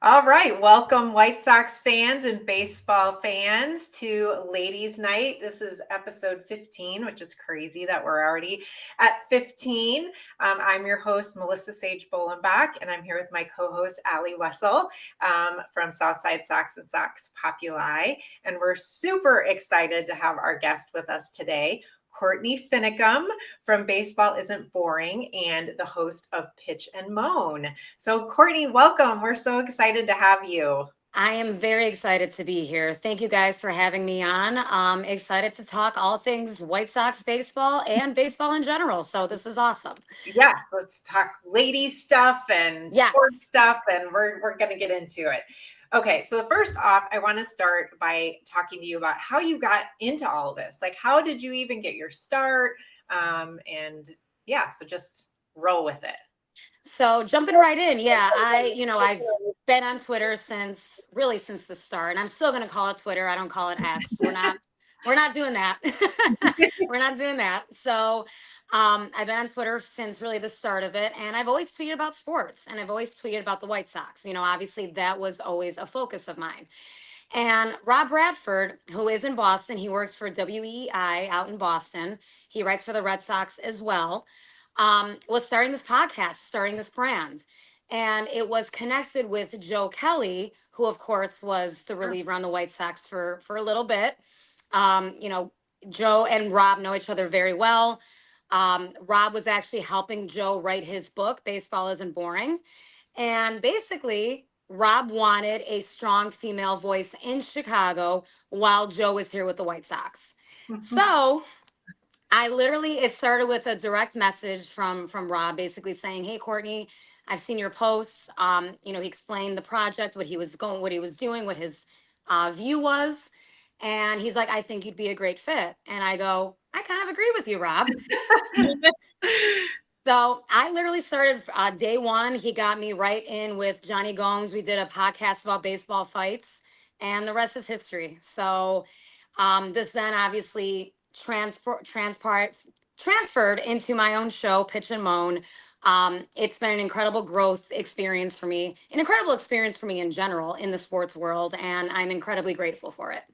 All right, welcome White Sox fans and baseball fans to Ladies Night. This is episode 15, which is crazy that we're already at 15. I'm your host, Melissa Sage-Bollenbach, and I'm here with my co-host, Allie Wesel from Side Sox and Sox Populi. And we're super excited to have our guest with us today, Courtney Finnicum from Baseball Isn't Boring and the host of Pitch and Moan. So, Courtney, welcome. We're so excited to have you. I am very excited to be here. Thank you guys for having me on. Excited to talk all things White Sox baseball and baseball in general. So this is awesome. Yeah, let's talk ladies stuff and Yes. sports stuff, and we're going to get into it. Okay, so first off, I want to start by talking to you about how you got into all of this. Like, how did you even get your start? And yeah, so just roll with it. So jumping right in, yeah, I've been on Twitter since the start, and I'm still going to call it Twitter. I don't call it X. We're not doing that. We're not doing that. So I've been on Twitter since really the start of it, and I've always tweeted about sports, and I've always tweeted about the White Sox. Obviously that was always a focus of mine. And Rob Bradford, who is in Boston, he works for WEI out in Boston. He writes for the Red Sox as well. Was starting this podcast, starting this brand. And it was connected with Joe Kelly, who, of course, was the reliever on the White Sox for a little bit. Um, you know, Joe and Rob know each other very well. Rob was actually helping Joe write his book, Baseball Isn't Boring. And basically, Rob wanted a strong female voice in Chicago while Joe was here with the White Sox. So it started with a direct message from Rob, basically saying, "Hey, Courtney, I've seen your posts." He explained the project, what he was doing, what his view was, and he's like, "I think you'd be a great fit." And I go, "I kind of agree with you, Rob." So I literally started day one. He got me right in with Johnny Gomes. We did a podcast about baseball fights, and the rest is history. So this then obviously transferred into my own show, Pitch and Moan. It's been an incredible growth experience for me, an incredible experience for me in general in the sports world, and I'm incredibly grateful for it.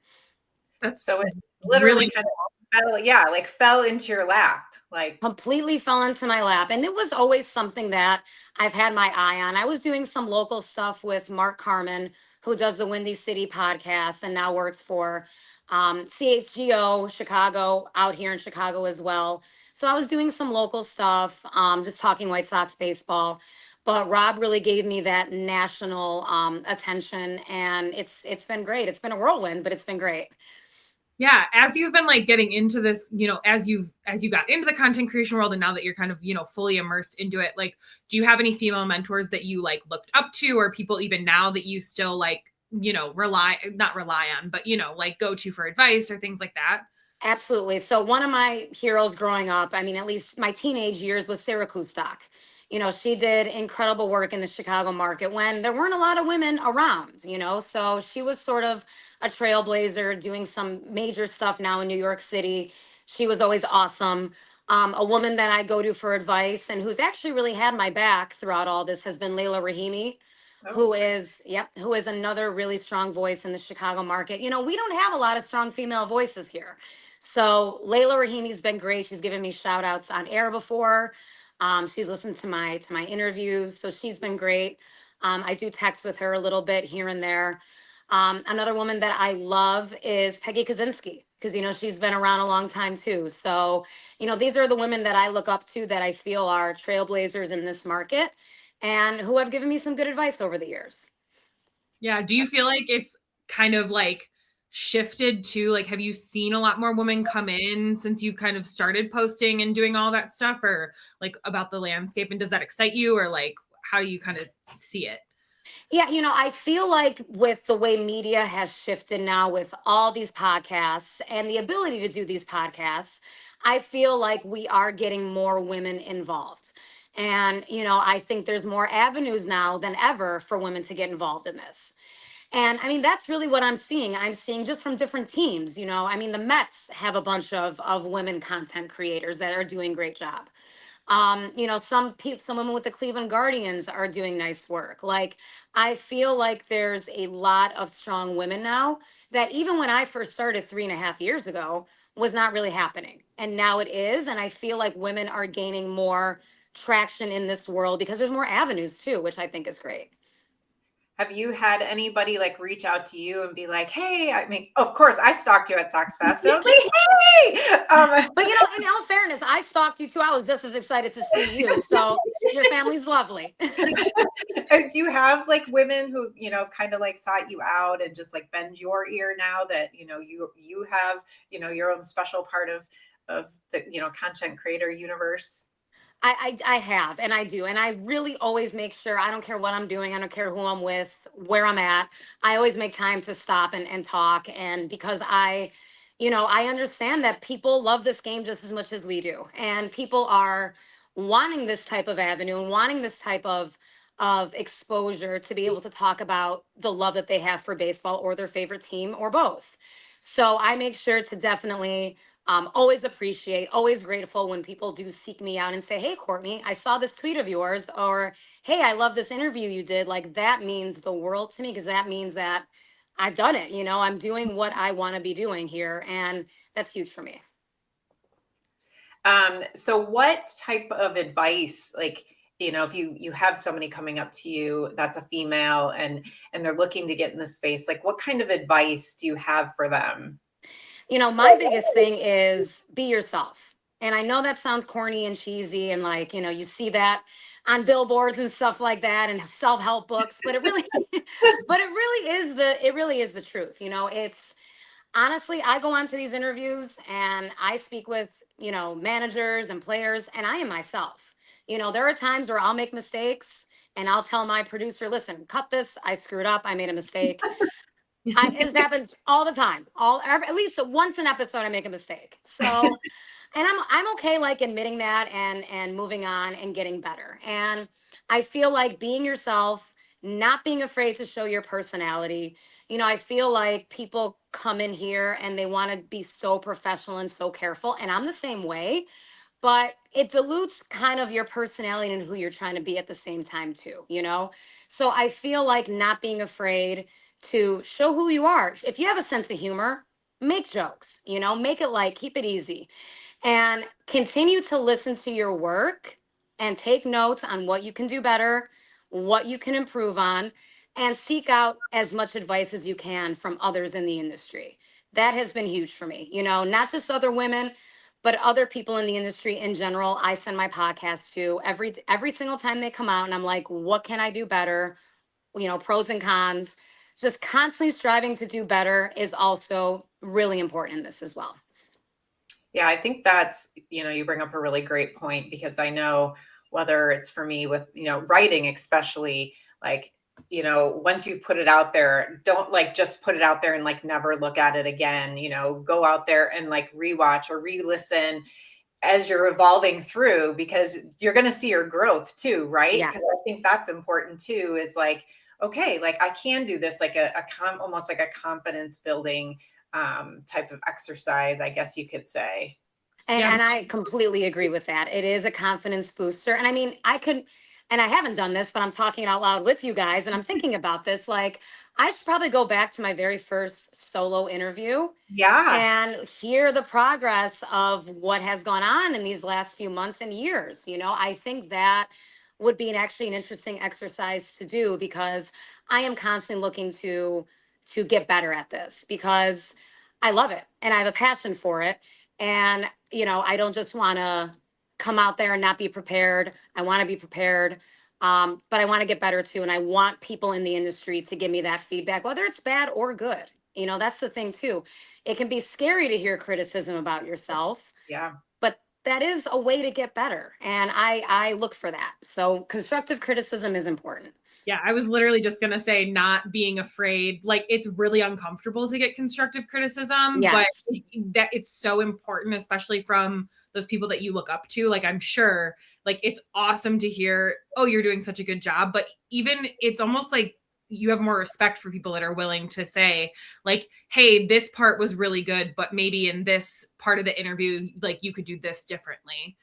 That's so it literally really kind of fell into your lap. Like Completely fell into my lap. And it was always something that I've had my eye on. I was doing some local stuff with Mark Carmen, who does the Windy City podcast and now works for CHGO Chicago out here in Chicago as well. So I was doing some local stuff, just talking White Sox baseball. But Rob really gave me that national attention, and it's been great. It's been a whirlwind, but it's been great. Yeah, as you've been like getting into this, as you got into the content creation world, and now that you're kind of, fully immersed into it, like, do you have any female mentors that you like looked up to, or people even now that you still like, not rely on, but like go to for advice or things like that? Absolutely. So one of my heroes growing up, I mean, at least my teenage years, was Sarah Kustok. She did incredible work in the Chicago market when there weren't a lot of women around, so she was sort of a trailblazer doing some major stuff now in New York City. She was always awesome. A woman that I go to for advice and who's actually really had my back throughout all this has been Layla Rahimi, who is another really strong voice in the Chicago market. We don't have a lot of strong female voices here. So Layla Rahimi's been great. She's given me shout outs on air before. She's listened to my interviews, so she's been great. I do text with her a little bit here and there. Another woman that I love is Peggy Kaczynski, because she's been around a long time too. So these are the women that I look up to that I feel are trailblazers in this market and who have given me some good advice over the years. Yeah. Do you feel like it's kind of like shifted to, like, have you seen a lot more women come in since you've kind of started posting and doing all that stuff, or like about the landscape, and does that excite you, or like how do you kind of see it? Yeah, I feel like with the way media has shifted now with all these podcasts and the ability to do these podcasts, I feel like we are getting more women involved. And, I think there's more avenues now than ever for women to get involved in this. And I mean, that's really what I'm seeing. I'm seeing just from different teams, I mean, the Mets have a bunch of women content creators that are doing a great job. Some women with the Cleveland Guardians are doing nice work. Like, I feel like there's a lot of strong women now that even when I first started 3.5 years ago was not really happening. And now it is. And I feel like women are gaining more traction in this world because there's more avenues too, which I think is great. Have you had anybody like reach out to you and be like, hey, I mean, of course I stalked you at Sox Fest. I was like, hey, But in all fairness, I stalked you too. I was just as excited to see you. So your family's lovely. do you have like women who, kind of like sought you out and just like bend your ear now that, you have, your own special part of the, content creator universe? I have, and I do. And I really always make sure, I don't care what I'm doing. I don't care who I'm with, where I'm at. I always make time to stop and talk. And because I understand that people love this game just as much as we do. And people are wanting this type of avenue and wanting this type of exposure to be able to talk about the love that they have for baseball or their favorite team or both. So I make sure to definitely always appreciate, always grateful when people do seek me out and say, hey, Courtney, I saw this tweet of yours, or hey, I love this interview you did. Like, that means the world to me because that means that I've done it. I'm doing what I want to be doing here. And that's huge for me. So what type of advice, like, if you have somebody coming up to you that's a female and they're looking to get in the space, like what kind of advice do you have for them? My biggest thing is be yourself. And I know that sounds corny and cheesy and like, you see that on billboards and stuff like that and self-help books, but it really it really is the truth. It's honestly, I go on to these interviews and I speak with, managers and players, and I am myself. There are times where I'll make mistakes and I'll tell my producer, listen, cut this. I screwed up. I made a mistake. It happens all the time. At least once an episode, I make a mistake. So, and I'm okay like admitting that and moving on and getting better. And I feel like being yourself, not being afraid to show your personality. I feel like people come in here and they want to be so professional and so careful, and I'm the same way. But it dilutes kind of your personality and who you're trying to be at the same time too. So I feel like not being afraid to show who you are. If you have a sense of humor, make jokes, make it like, keep it easy, and continue to listen to your work and take notes on what you can do better, what you can improve on, and seek out as much advice as you can from others in the industry. That has been huge for me, not just other women, but other people in the industry in general. I send my podcast to every single time they come out, and I'm like, what can I do better? Pros and cons. Just constantly striving to do better is also really important in this as well. Yeah, I think that's, you bring up a really great point, because I know whether it's for me with, writing, especially like, once you've put it out there, don't like just put it out there and like never look at it again. Go out there and like rewatch or re-listen as you're evolving through, because you're going to see your growth too, right? Yes. Because I think that's important too, is like, okay, like I can do this, like almost like a confidence building type of exercise, I guess you could say. And I completely agree with that. It is a confidence booster. And I mean, and I haven't done this, but I'm talking out loud with you guys and I'm thinking about this. Like, I should probably go back to my very first solo interview. Yeah. And hear the progress of what has gone on in these last few months and years. I think that would be actually an interesting exercise to do, because I am constantly looking to get better at this, because I love it and I have a passion for it. And, I don't just want to come out there and not be prepared. I want to be prepared. But I want to get better too. And I want people in the industry to give me that feedback, whether it's bad or good. That's the thing too. It can be scary to hear criticism about yourself. Yeah. But that is a way to get better. And I look for that. So constructive criticism is important. Yeah, I was literally just going to say, not being afraid. Like, it's really uncomfortable to get constructive criticism, Yes. but that it's so important, especially from those people that you look up to. Like, I'm sure, like, it's awesome to hear, oh, you're doing such a good job. But even it's almost like you have more respect for people that are willing to say, like, hey, this part was really good, but maybe in this part of the interview, like, you could do this differently.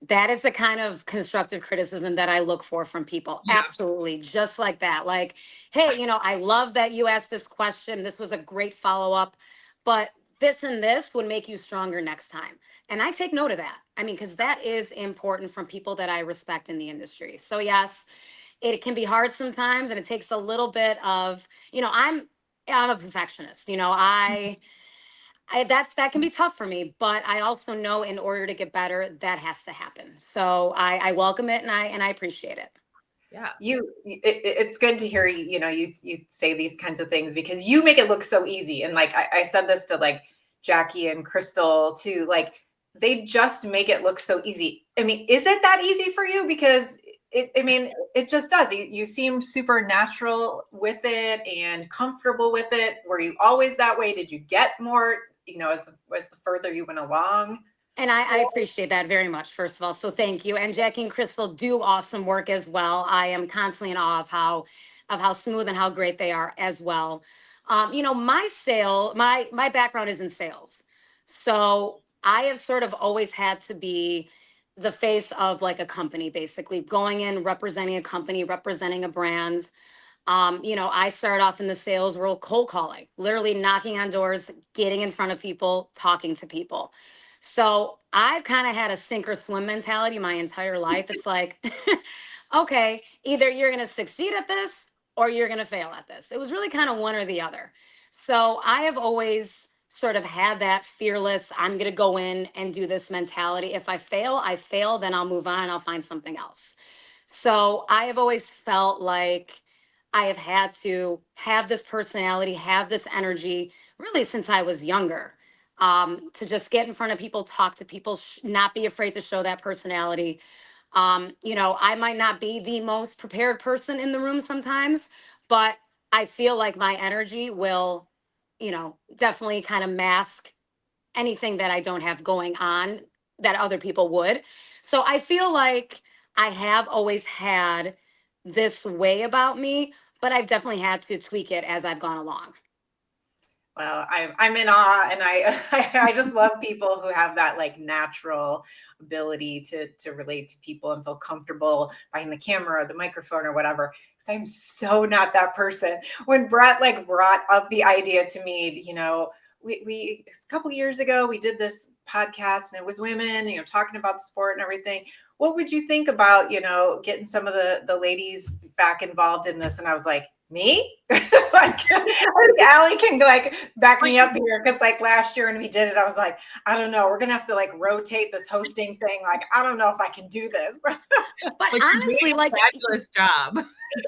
That is the kind of constructive criticism that I look for from people. Yeah. Absolutely. Just like that. Like, hey, I love that you asked this question. This was a great follow up, but this and this would make you stronger next time. And I take note of that. I mean, because that is important from people that I respect in the industry. So, yes, it can be hard sometimes and it takes a little bit of, I'm a perfectionist. That can be tough for me, but I also know in order to get better, that has to happen. So I welcome it and I appreciate it. Yeah. It's good to hear you say these kinds of things because you make it look so easy. And like I said this to like Jackie and Crystal too, like they just make it look so easy. I mean, is it that easy for you? Because it just does. You seem super natural with it and comfortable with it. Were you always that way? Did you get more, as the further you went along? And I appreciate that very much, first of all. So thank you. And Jackie and Crystal do awesome work as well. I am constantly in awe of how smooth and how great they are as well. My background is in sales. So I have sort of always had to be the face of like a company, basically going in, representing a company, representing a brand. I started off in the sales world cold calling, literally knocking on doors, getting in front of people, talking to people. So I've kind of had a sink or swim mentality my entire life. It's like, okay, either you're going to succeed at this or you're going to fail at this. It was really kind of one or the other. So I have always sort of had that fearless, I'm going to go in and do this mentality. If I fail, then I'll move on and I'll find something else. So I have always felt like I have had to have this personality, have this energy, really since I was younger, to just get in front of people, talk to people, not be afraid to show that personality. I might not be the most prepared person in the room sometimes, but I feel like my energy will, definitely kind of mask anything that I don't have going on that other people would. So I feel like I have always had this way about me, but I've definitely had to tweak it as I've gone along. Well, I'm in awe, and I I just love people who have that like natural ability to relate to people and feel comfortable behind the camera or the microphone or whatever. Because I'm so not that person. When Brett like brought up the idea to me, we a couple years ago we did this podcast and it was women, talking about the sport and everything. What would you think about getting some of the ladies back involved in this? And I was like, me? Like Allie can like back me up here because like last year when we did it, I was like, I don't know, we're gonna have to like rotate this hosting thing. Like, I don't know if I can do this. But honestly, like fabulous job.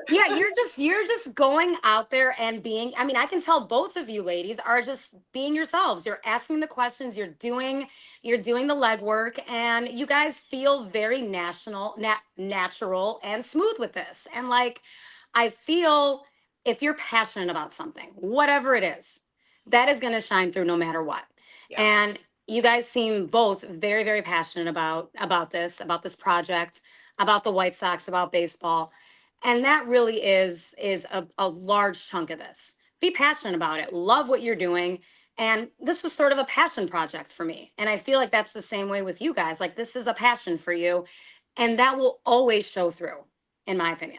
Yeah, you're just going out there and being, I mean, I can tell both of you ladies are just being yourselves. You're asking the questions, you're doing the legwork, and you guys feel very natural and smooth with this. And like I feel if you're passionate about something, whatever it is, that is going to shine through no matter what. Yeah. And you guys seem both very, very passionate about this project, about the White Sox, about baseball. And that really is a large chunk of this. Be passionate about it. Love what you're doing. And this was sort of a passion project for me. And I feel like that's the same way with you guys. Like this is a passion for you. And that will always show through, in my opinion.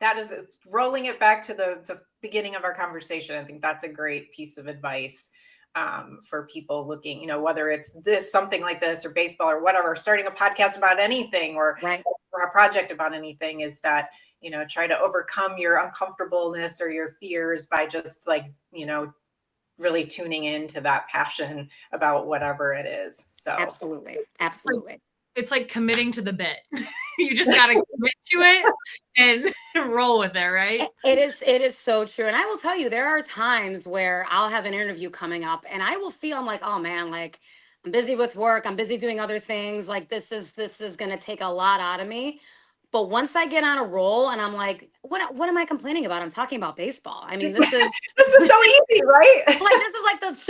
That is rolling it back to the beginning of our conversation. I think that's a great piece of advice for people looking, whether it's something like this or baseball or whatever, starting a podcast about anything or a project about anything, is that, try to overcome your uncomfortableness or your fears by just like, really tuning into that passion about whatever it is. So absolutely. It's like committing to the bit. You just got to commit to it and roll with it, right? It is so true. And I will tell you, there are times where I'll have an interview coming up and I will feel, I'm like, oh man, like I'm busy with work. I'm busy doing other things. Like this is going to take a lot out of me. But once I get on a roll and I'm like, what am I complaining about? I'm talking about baseball. I mean, this is so easy, right? Like this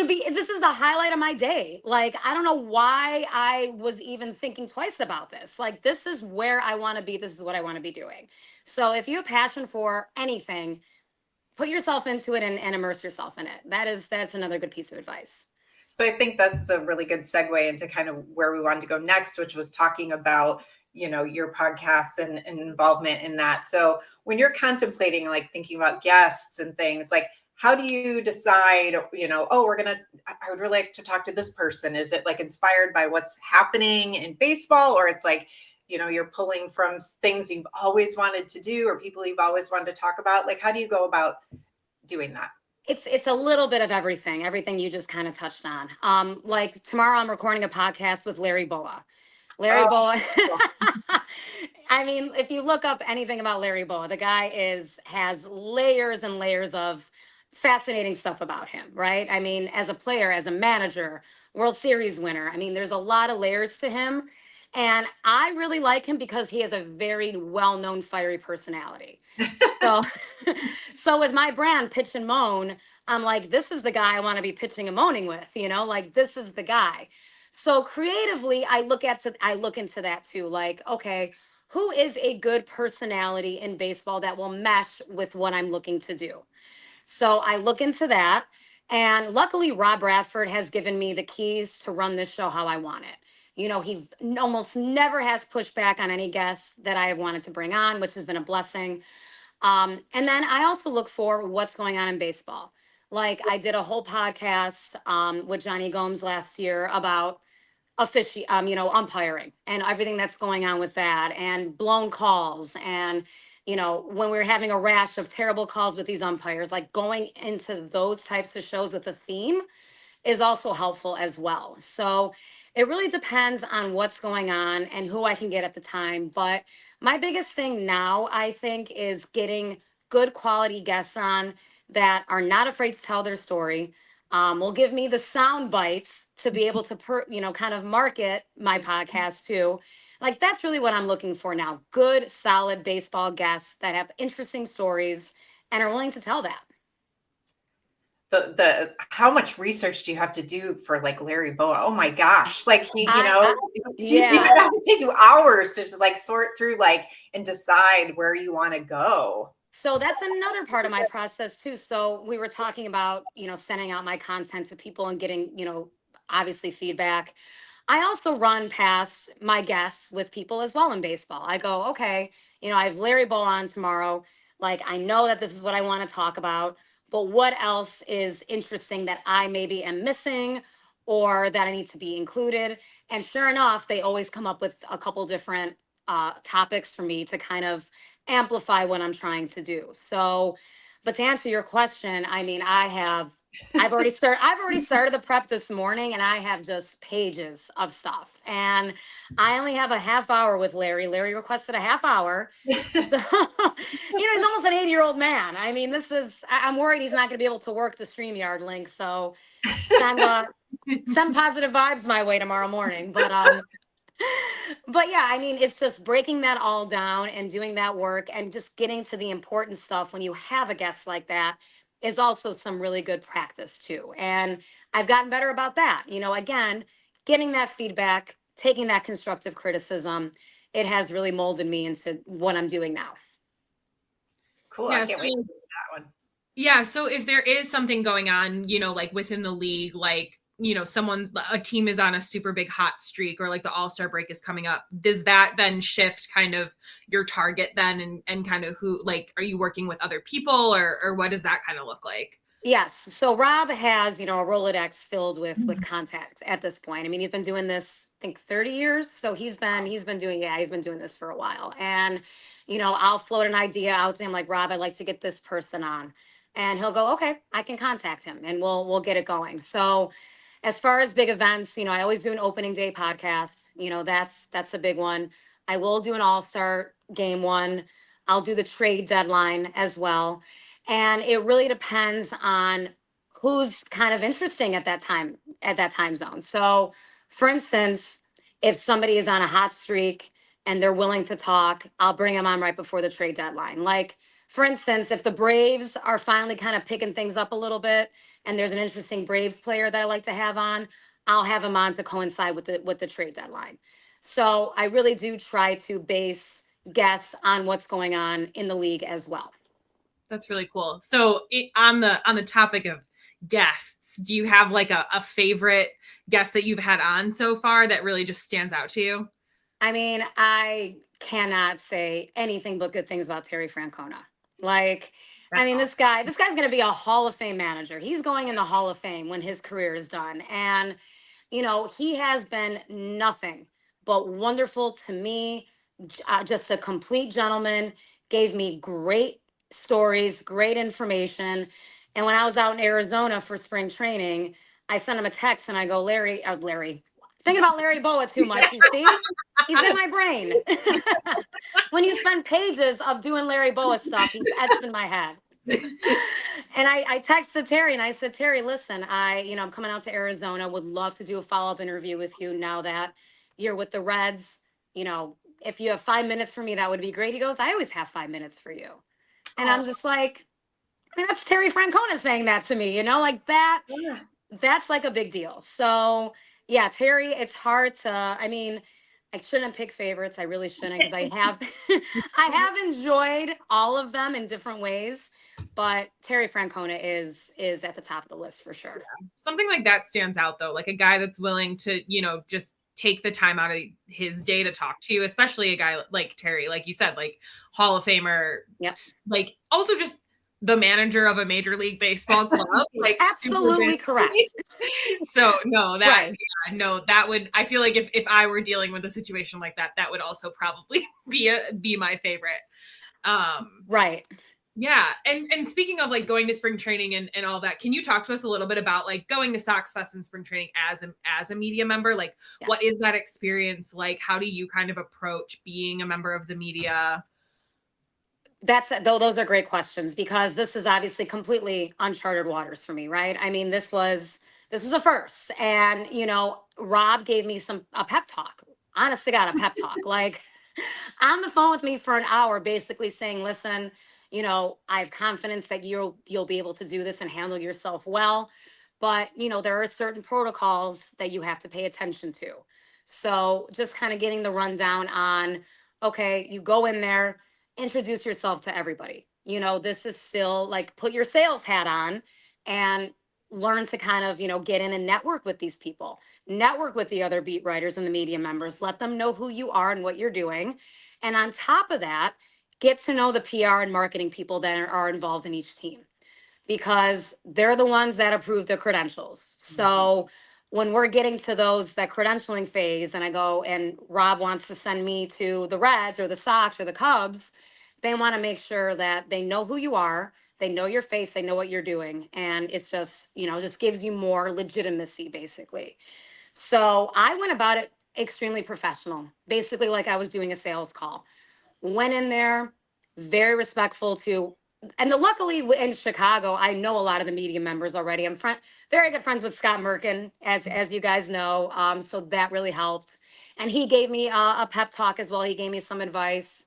is the highlight of my day. Like, I don't know why I was even thinking twice about this. Like, this is where I want to be. This is what I want to be doing. So if you have passion for anything, put yourself into it and immerse yourself in it. That's another good piece of advice. So I think that's a really good segue into kind of where we wanted to go next, which was talking about, your podcasts and involvement in that. So when you're contemplating, like thinking about guests and things, like how do you decide, I would really like to talk to this person. Is it like inspired by what's happening in baseball, or it's like, you're pulling from things you've always wanted to do or people you've always wanted to talk about? Like, how do you go about doing that? It's a little bit of everything you just kind of touched on. Like tomorrow I'm recording a podcast with Larry Boa. Larry Boa. I mean, if you look up anything about Larry Boa, the guy has layers and layers of fascinating stuff about him, right? I mean, as a player, as a manager, World Series winner. I mean, there's a lot of layers to him. And I really like him because he has a very well-known fiery personality. So, so with my brand, Pitch and Moan, I'm like, this is the guy I want to be pitching and moaning with, like this is the guy. So creatively, I look into that too. Like, okay, who is a good personality in baseball that will mesh with what I'm looking to do? So I look into that. And luckily, Rob Bradford has given me the keys to run this show how I want it. He almost never has pushed back on any guests that I have wanted to bring on, which has been a blessing. And then I also look for what's going on in baseball. Like I did a whole podcast with Johnny Gomes last year about umpiring and everything that's going on with that and blown calls. And, when we were having a rash of terrible calls with these umpires, like going into those types of shows with a theme is also helpful as well. So it really depends on what's going on and who I can get at the time. But my biggest thing now, I think, is getting good quality guests on that are not afraid to tell their story. Will give me the sound bites to be able to, kind of market my podcast too. Like that's really what I'm looking for now. Good, solid baseball guests that have interesting stories and are willing to tell that. The how much research do you have to do for like Larry Boa? Oh my gosh. Like he, Yeah. you have to take you hours to just like sort through and decide where you want to go. So that's another part of my process too. So we were talking about, sending out my content to people and getting, obviously feedback. I also run past my guests with people as well in baseball. I go, okay, I have Larry Bow on tomorrow. Like, I know that this is what I want to talk about, but what else is interesting that I maybe am missing or that I need to be included? And sure enough, they always come up with a couple different topics for me to kind of amplify what I'm trying to do. So, but to answer your question, I mean, I've already started the prep this morning and I have just pages of stuff. And I only have a half hour with Larry. Larry requested a half hour. So, he's almost an 80-year-old man. I mean, I'm worried he's not going to be able to work the StreamYard link. So send positive vibes my way tomorrow morning. But yeah, I mean, it's just breaking that all down and doing that work and just getting to the important stuff when you have a guest like that is also some really good practice too. And I've gotten better about that. Again, getting that feedback, taking that constructive criticism, it has really molded me into what I'm doing now. Cool. Yeah, I can't wait to do that one. Yeah. So if there is something going on, like within the league, like, a team is on a super big hot streak or like the All-Star break is coming up, does that then shift kind of your target then and kind of who, like, are you working with other people or what does that kind of look like? Yes. So Rob has, a Rolodex filled with contacts at this point. I mean, he's been doing this, I think 30 years. So he's been doing this for a while. And, I'll float an idea out to him like, Rob, I'd like to get this person on. And he'll go, okay, I can contact him and we'll get it going. So as far as big events, I always do an opening day podcast. That's a big one. I will do an all-star game one. I'll do the trade deadline as well. And it really depends on who's kind of interesting at that time zone. So for instance, if somebody is on a hot streak and they're willing to talk, I'll bring them on right before the trade deadline. Like, for instance, if the Braves are finally kind of picking things up a little bit and there's an interesting Braves player that I like to have on, I'll have him on to coincide with the trade deadline. So I really do try to base guests on what's going on in the league as well. That's really cool. So on the topic of guests, do you have like a favorite guest that you've had on so far that really just stands out to you? I mean, I cannot say anything but good things about Terry Francona. Like, I That's mean, awesome. this guy's going to be a Hall of Fame manager. He's going in the Hall of Fame when his career is done. And, you know, he has been nothing but wonderful to me, just a complete gentleman, gave me great stories, great information. And when I was out in Arizona for spring training, I sent him a text and I go, Larry, thinking about Larry Boa too much, you see? He's in my brain. When you spend pages of doing Larry Boa stuff, he's etched in my head. And I texted Terry and I said, Terry, listen, I'm coming out to Arizona, would love to do a follow-up interview with you now that you're with the Reds. You know, if you have 5 minutes for me, that would be great. He goes, I always have 5 minutes for you. And I'm just like, I mean, that's Terry Francona saying that to me, like that. Yeah. That's like a big deal. So yeah, Terry, it's hard to, I mean, I shouldn't pick favorites. I really shouldn't because I have I have enjoyed all of them in different ways, but Terry Francona is at the top of the list for sure. Something like that stands out though, like a guy that's willing to, just take the time out of his day to talk to you, especially a guy like Terry, like you said, like Hall of Famer, Yep. like also just the manager of a Major League Baseball club, like Absolutely correct. So no, Right. that would, I feel like if I were dealing with a situation like that, that would also probably be my favorite. Right. Yeah. And speaking of like going to spring training and all that, can you talk to us a little bit about like going to Sox Fest and spring training as a media member? Like, Yes. What is that experience like? How do you kind of approach being a member of the media? Those are great questions because this is obviously completely uncharted waters for me, right? I mean, this was a first, and Rob gave me a pep talk. Honest to God, a pep talk, like on the phone with me for an hour, basically saying, "Listen, I have confidence that you'll be able to do this and handle yourself well, but there are certain protocols that you have to pay attention to." So just kind of getting the rundown on, okay, you go in there, introduce yourself to everybody. This is still like put your sales hat on and learn to kind of, get in and network with these people, network with the other beat writers and the media members, let them know who you are and what you're doing. And on top of that, get to know the PR and marketing people that are involved in each team because they're the ones that approve the credentials. So when we're getting to that credentialing phase and I go and Rob wants to send me to the Reds or the Sox or the Cubs, they want to make sure that they know who you are, they know your face, they know what you're doing. And it's just, just gives you more legitimacy basically. So I went about it extremely professional, basically like I was doing a sales call. Went in there, very respectful to, and luckily in Chicago, I know a lot of the media members already. I'm very good friends with Scott Merkin, as you guys know. So that really helped. And he gave me a pep talk as well. He gave me some advice.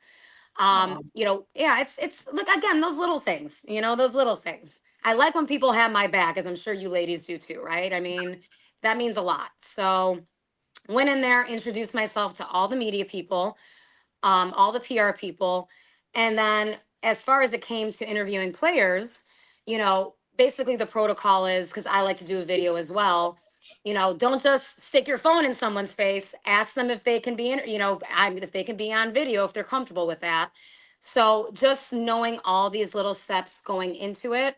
Yeah, it's look again, those little things, those little things. I like when people have my back, as I'm sure you ladies do too, right? I mean, that means a lot. So went in there, introduced myself to all the media people, all the PR people. And then as far as it came to interviewing players, basically the protocol is because I like to do a video as well. Don't just stick your phone in someone's face. Ask them if they can be if they can be on video, if they're comfortable with that. So just knowing all these little steps going into it,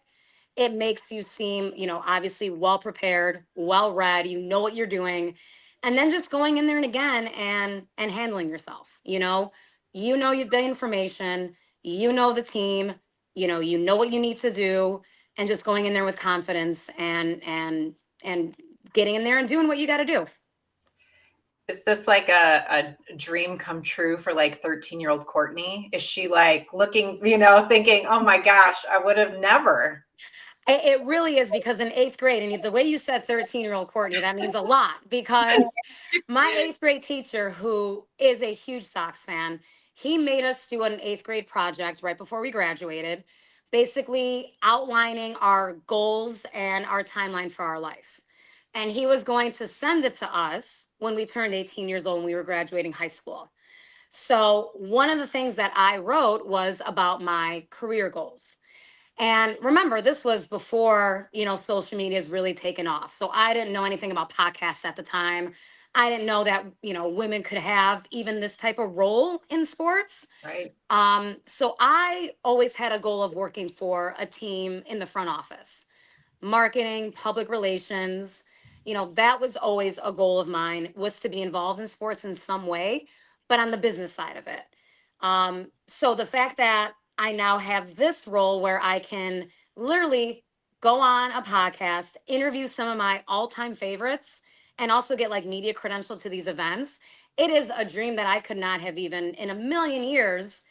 it makes you seem, obviously well prepared, well read, what you're doing. And then just going in there and again and handling yourself, the information, the team, what you need to do, and just going in there with confidence and getting in there and doing what you got to do. Is this like a dream come true for like 13-year-old Courtney? Is she like looking, thinking, oh my gosh, I would have never? It really is because in 8th grade, and the way you said 13-year-old Courtney, that means a lot because my 8th grade teacher, who is a huge Sox fan, he made us do an 8th grade project right before we graduated, basically outlining our goals and our timeline for our life. And he was going to send it to us when we turned 18 years old and we were graduating high school. So one of the things that I wrote was about my career goals. And remember, this was before, social media is really taken off. So I didn't know anything about podcasts at the time. I didn't know that, women could have even this type of role in sports. Right. So I always had a goal of working for a team in the front office, marketing, public relations. That was always a goal of mine, was to be involved in sports in some way, but on the business side of it. So the fact that I now have this role where I can literally go on a podcast, interview some of my all-time favorites, and also get like media credentials to these events, it is a dream that I could not have even in a million years,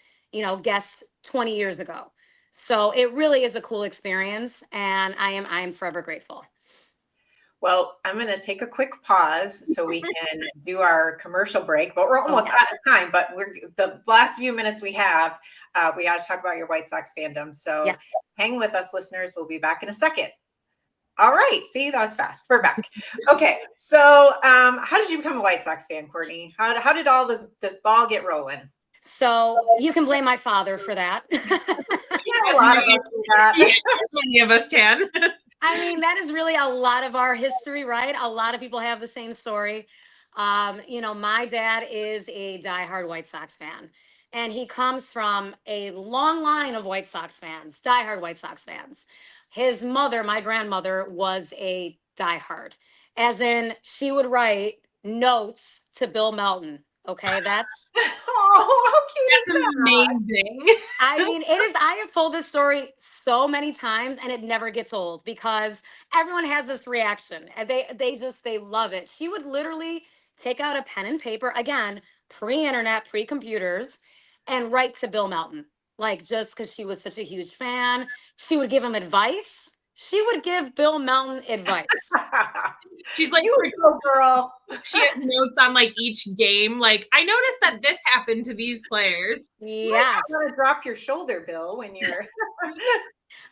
guessed 20 years ago. So it really is a cool experience, and I am forever grateful. Well, I'm going to take a quick pause so we can do our commercial break, but we're almost out of time. But the last few minutes we have, we got to talk about your White Sox fandom. So Yes. Hang with us, listeners. We'll be back in a second. All right. See, that was fast. We're back. Okay. So how did you become a White Sox fan, Courtney? How did all this ball get rolling? So you can blame my father for that. Yeah, a lot of us do that. Yeah, as many of us can. I mean, that is really a lot of our history, right? A lot of people have the same story. My dad is a diehard White Sox fan, and he comes from a long line of White Sox fans, diehard White Sox fans. His mother, my grandmother, was a diehard, as in she would write notes to Bill Melton. Okay, that's Oh, how cute is That's that? amazing. I mean, it is. I have told this story so many times, and it never gets old because everyone has this reaction, and they love it. She would literally take out a pen and paper, again, pre-internet, pre-computers, and write to Bill Melton, like just because she was such a huge fan. She would give him advice. She would give Bill Melton advice. She's like, You go, girl. she has notes on like each game. Like, I noticed that this happened to these players. Yes. You want to drop your shoulder, Bill, when you're.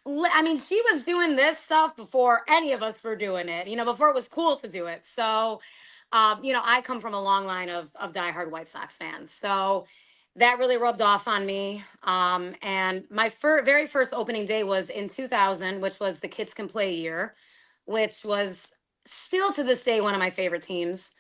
I mean, she was doing this stuff before any of us were doing it, before it was cool to do it. So, I come from a long line of diehard White Sox fans. So that really rubbed off on me. And my very first opening day was in 2000, which was the Kids Can Play year, which was still to this day one of my favorite teams.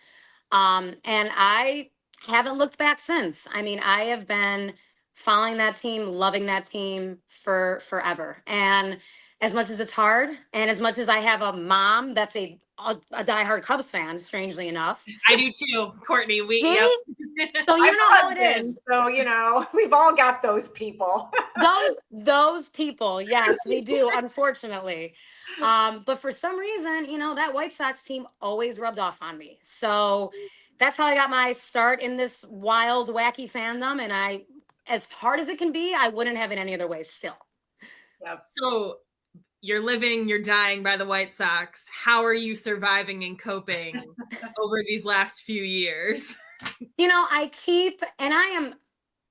And I haven't looked back since. I mean, I have been following that team, loving that team for forever. And as much as it's hard, and as much as I have a mom that's a diehard Cubs fan, strangely enough. I do too, Courtney. See? So you know how it is. So we've all got those people. Those people, yes, we do, unfortunately. But for some reason, that White Sox team always rubbed off on me. So that's how I got my start in this wild, wacky fandom. And as hard as it can be, I wouldn't have it any other way still. Yep. So you're living, you're dying by the White Sox. How are you surviving and coping over these last few years?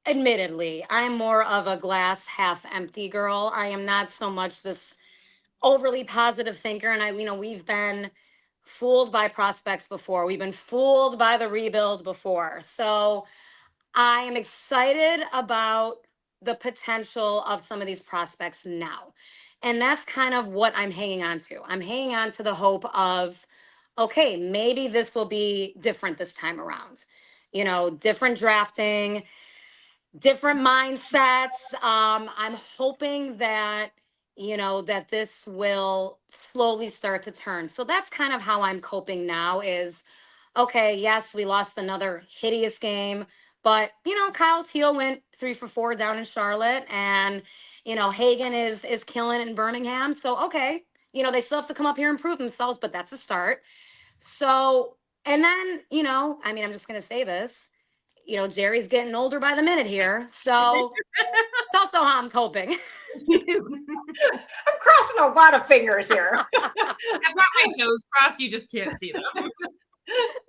Admittedly, I'm more of a glass half empty girl. I am not so much this overly positive thinker. And we've been fooled by prospects before. We've been fooled by the rebuild before. So I am excited about the potential of some of these prospects now. And that's kind of what I'm hanging on to. I'm hanging on to the hope of, okay, maybe this will be different this time around. Different drafting, different mindsets. I'm hoping that, that this will slowly start to turn. So that's kind of how I'm coping now is, okay, yes, we lost another hideous game, but Kyle Teal went 3 for 4 down in Charlotte, and Hagan is killing it in Birmingham. So okay, they still have to come up here and prove themselves, but that's a start. So, and then I'm just gonna say this, Jerry's getting older by the minute here, so it's also how I'm coping. I'm crossing a lot of fingers here. I've got my toes crossed. You just can't see them.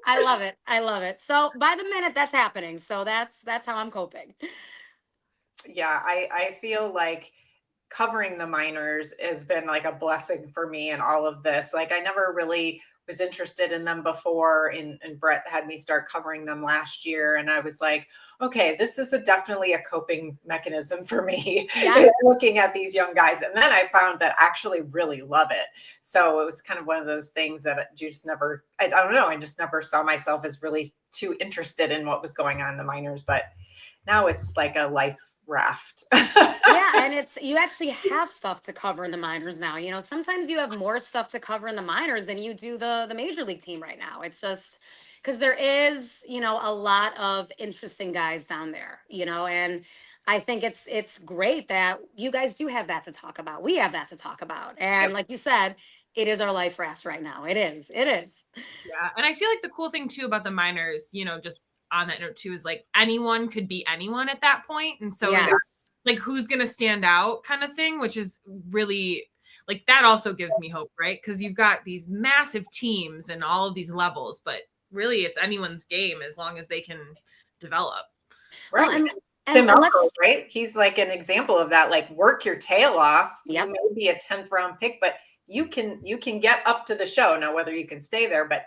I love it. So by the minute that's happening. So that's how I'm coping. Yeah, I feel like covering the minors has been like a blessing for me in all of this. Like I never really was interested in them before, and Brett had me start covering them last year. And I was like, okay, this is definitely a coping mechanism for me, Yes. looking at these young guys. And then I found that I actually really love it. So it was kind of one of those things that you just never, I don't know, I just never saw myself as really too interested in what was going on in the minors. But now it's like a life raft. Yeah, and you actually have stuff to cover in the minors now. Sometimes you have more stuff to cover in the minors than you do the major league team right now. It's just because there is, a lot of interesting guys down there, and I think it's great that you guys do have that to talk about. We have that to talk about. And like you said, it is our life raft right now. It is. It is. Yeah. And I feel like the cool thing too about the minors, just on that note too, is like anyone could be anyone at that point. And so Yes. it's like who's going to stand out kind of thing, which is really like that also gives me hope, right? Because you've got these massive teams and all of these levels, but really it's anyone's game as long as they can develop. Right. Well, Tim Elko, right? He's like an example of that. Like work your tail off. Yep. You may be a 10th round pick, but you can get up to the show. Now, whether you can stay there, but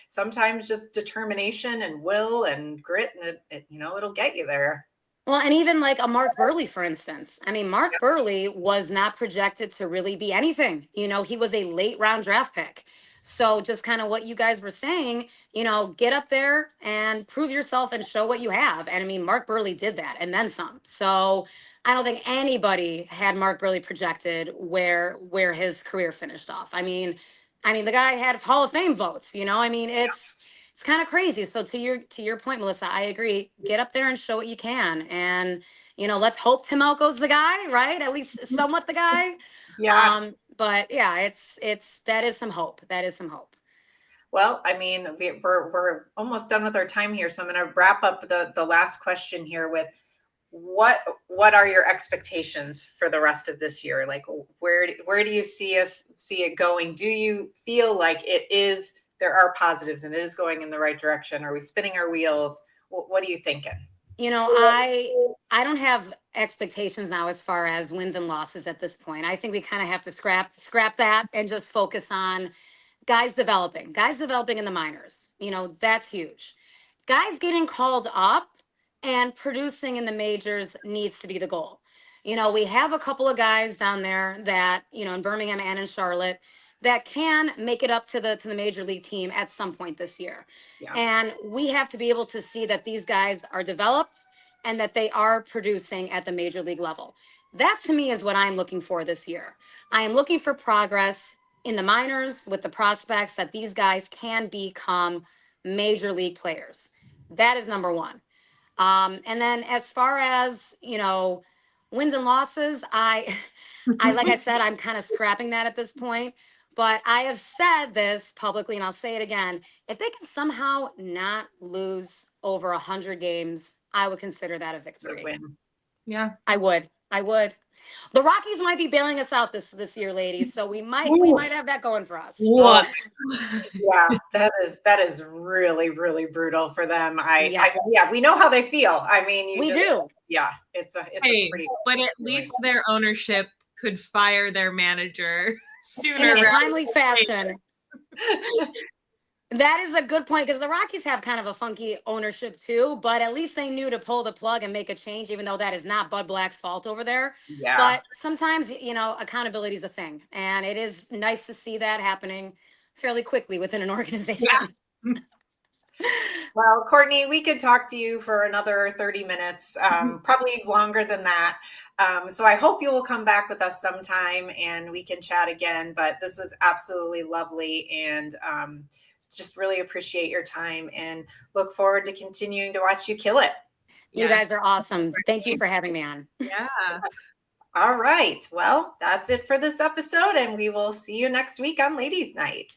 sometimes just determination and will and grit, and it'll get you there. Well, and even like a Mark Burley, for instance. I mean, Mark Burley was not projected to really be anything. He was a late round draft pick. So just kind of what you guys were saying, get up there and prove yourself and show what you have. And I mean, Mark Burley did that and then some. So I don't think anybody had Mark Burley projected where his career finished off. I mean, the guy had Hall of Fame votes, I mean, it's kind of crazy. So to your point, Melissa, I agree. Get up there and show what you can. And, let's hope Tim Elko's the guy, right? At least somewhat the guy. Yeah. But yeah, that is some hope. That is some hope. Well, I mean, we're almost done with our time here. So I'm going to wrap up the last question here with what are your expectations for the rest of this year? Like, where do you see it going? Do you feel like there are positives and it is going in the right direction? Are we spinning our wheels? What are you thinking? I don't have expectations now as far as wins and losses at this point. I think we kind of have to scrap that and just focus on guys developing in the minors. That's huge. Guys getting called up and producing in the majors needs to be the goal. We have a couple of guys down there that, in Birmingham and in Charlotte that can make it up to the major league team at some point this year. Yeah. And we have to be able to see that these guys are developed and that they are producing at the major league level. That to me is what I'm looking for this year. I am looking for progress in the minors with the prospects that these guys can become major league players. That is number one. And then as far as, wins and losses, I like I said, I'm kind of scrapping that at this point. But I have said this publicly, and I'll say it again. If they can somehow not lose over 100 games, I would consider that a victory. Yeah, I would. The Rockies might be bailing us out this year, ladies. So we might have that going for us. What? Yeah, that is really, really brutal for them. We know how they feel. I mean, we do. Yeah, it's a pretty. But at least their ownership could fire their manager sooner in a timely fashion. That is a good point because the Rockies have kind of a funky ownership too, but at least they knew to pull the plug and make a change, even though that is not Bud Black's fault over there. Yeah. But sometimes, accountability is a thing, and it is nice to see that happening fairly quickly within an organization. Yeah. Well, Courtney, we could talk to you for another 30 minutes, probably longer than that. So I hope you will come back with us sometime and we can chat again. But this was absolutely lovely, and just really appreciate your time and look forward to continuing to watch you kill it. You guys are awesome. Thank you for having me on. Yeah. All right. Well, that's it for this episode, and we will see you next week on Ladies' Night.